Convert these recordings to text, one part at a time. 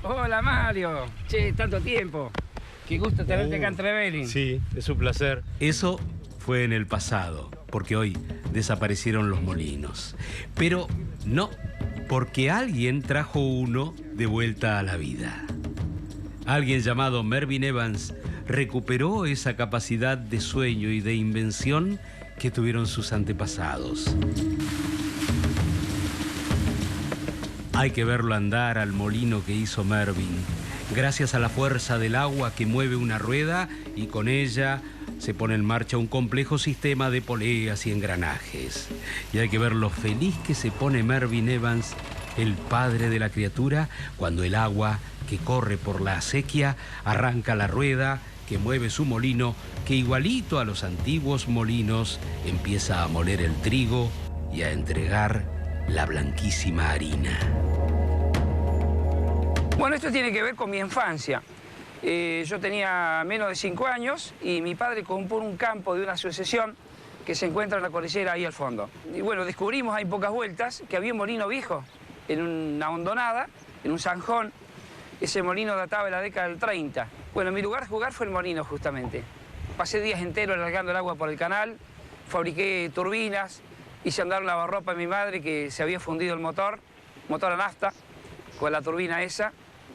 Hola Mario. Che, tanto tiempo. Qué gusto tenerte acá en Trevelin. Sí, es un placer. Eso fue en el pasado, porque hoy desaparecieron los molinos. Pero no, porque alguien trajo uno de vuelta a la vida. Alguien llamado Mervyn Evans recuperó esa capacidad de sueño y de invención que tuvieron sus antepasados. Hay que verlo andar al molino que hizo Mervyn, gracias a la fuerza del agua que mueve una rueda y con ella se pone en marcha un complejo sistema de poleas y engranajes. Y hay que ver lo feliz que se pone Mervyn Evans, el padre de la criatura, cuando el agua que corre por la acequia arranca la rueda que mueve su molino, que igualito a los antiguos molinos empieza a moler el trigo y a entregar la blanquísima harina. Bueno, esto tiene que ver con mi infancia. Yo tenía menos de 5 años y mi padre compró un campo de una asociación que se encuentra en la cordillera ahí al fondo. Y bueno, descubrimos ahí pocas vueltas que había un molino viejo en una hondonada, en un zanjón. Ese molino databa de la década del 30. Bueno, mi lugar de jugar fue el molino justamente. Pasé días enteros largando el agua por el canal, fabriqué turbinas, hice andar un lavarropa a mi madre que se había fundido el motor a nafta, con la turbina esa.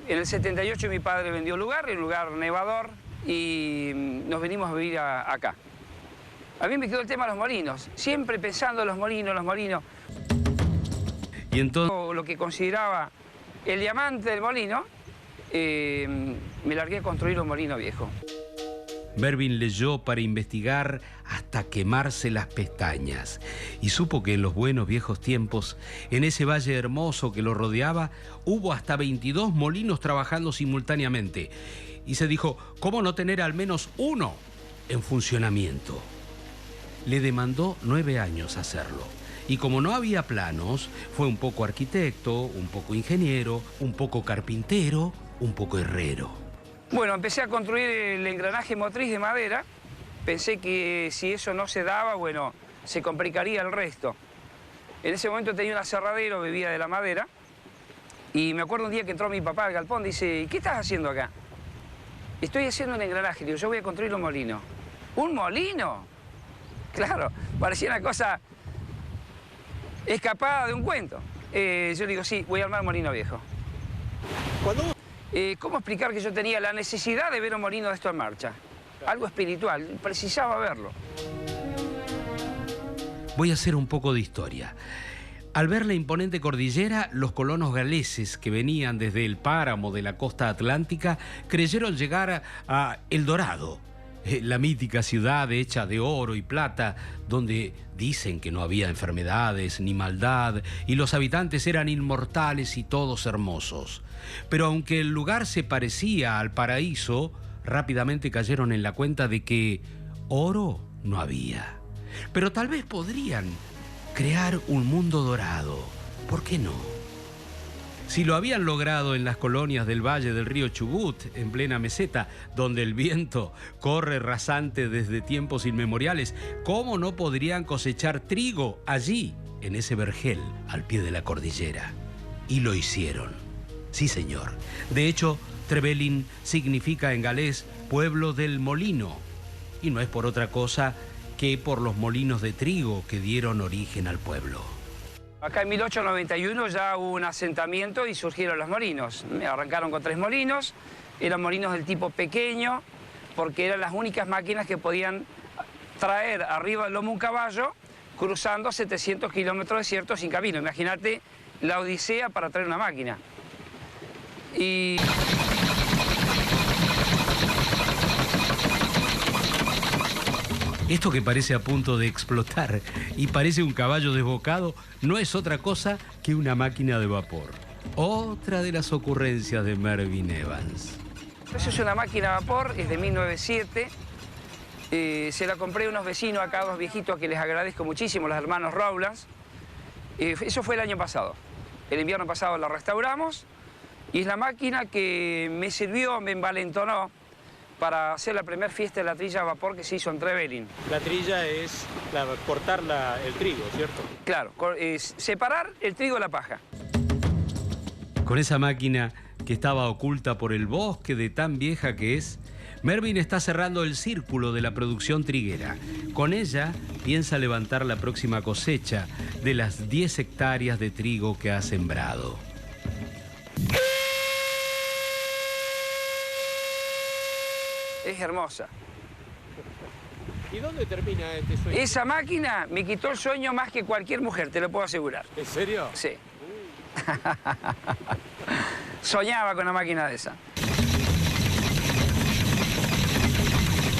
En el 78 mi padre vendió el lugar, un lugar nevador, y nos venimos a vivir acá. A mí me quedó el tema de los molinos, siempre pensando en los molinos, Y entonces, lo que consideraba el diamante del molino, me largué a construir un molino viejo. Mervyn leyó para investigar hasta quemarse las pestañas y supo que en los buenos viejos tiempos, en ese valle hermoso que lo rodeaba, hubo hasta 22 molinos trabajando simultáneamente. Y se dijo, ¿cómo no tener al menos uno en funcionamiento? Le demandó 9 años hacerlo. Y como no había planos, fue un poco arquitecto, un poco ingeniero, un poco carpintero, un poco herrero. Bueno, empecé a construir el engranaje motriz de madera. Pensé que si eso no se daba, bueno, se complicaría el resto. En ese momento tenía un aserradero, bebía de la madera. Y me acuerdo un día que entró mi papá al galpón, dice, ¿qué estás haciendo acá? Estoy haciendo un engranaje, digo, yo voy a construir un molino. ¿Un molino? Claro, parecía una cosa escapada de un cuento. Yo digo, sí, voy a armar un molino viejo. ¿Cómo explicar que yo tenía la necesidad de ver un molino de esto en marcha? Algo espiritual, precisaba verlo. Voy a hacer un poco de historia. Al ver la imponente cordillera, los colonos galeses que venían desde el páramo de la costa atlántica creyeron llegar a El Dorado, la mítica ciudad hecha de oro y plata, donde dicen que no había enfermedades ni maldad y los habitantes eran inmortales y todos hermosos. Pero aunque el lugar se parecía al paraíso, rápidamente cayeron en la cuenta de que oro no había. Pero tal vez podrían crear un mundo dorado. ¿Por qué no? Si lo habían logrado en las colonias del valle del río Chubut, en plena meseta, donde el viento corre rasante desde tiempos inmemoriales, ¿cómo no podrían cosechar trigo allí, en ese vergel, al pie de la cordillera? Y lo hicieron. Sí, señor. De hecho, Trevelin significa en galés pueblo del molino. Y no es por otra cosa que por los molinos de trigo que dieron origen al pueblo. Acá en 1891 ya hubo un asentamiento y surgieron los molinos. Me arrancaron con 3 molinos, eran molinos del tipo pequeño, porque eran las únicas máquinas que podían traer arriba del lomo un caballo, cruzando 700 kilómetros de desierto sin camino. Imagínate la odisea para traer una máquina. Y esto que parece a punto de explotar y parece un caballo desbocado, no es otra cosa que una máquina de vapor. Otra de las ocurrencias de Mervyn Evans. Eso es una máquina de vapor, es de 1907. Se la compré a unos vecinos acá, 2 viejitos que les agradezco muchísimo, los hermanos Rowlands. Eso fue el año pasado. El invierno pasado la restauramos y es la máquina que me sirvió, me envalentonó para hacer la primera fiesta de la trilla a vapor que se hizo en Trevelin. La trilla es cortar el trigo, ¿cierto? Claro, separar el trigo de la paja. Con esa máquina que estaba oculta por el bosque de tan vieja que es, Mervyn está cerrando el círculo de la producción triguera. Con ella piensa levantar la próxima cosecha de las 10 hectáreas de trigo que ha sembrado. Es hermosa. ¿Y dónde termina este sueño? Esa máquina me quitó el sueño más que cualquier mujer, te lo puedo asegurar. ¿En serio? Sí. Soñaba con una máquina de esa.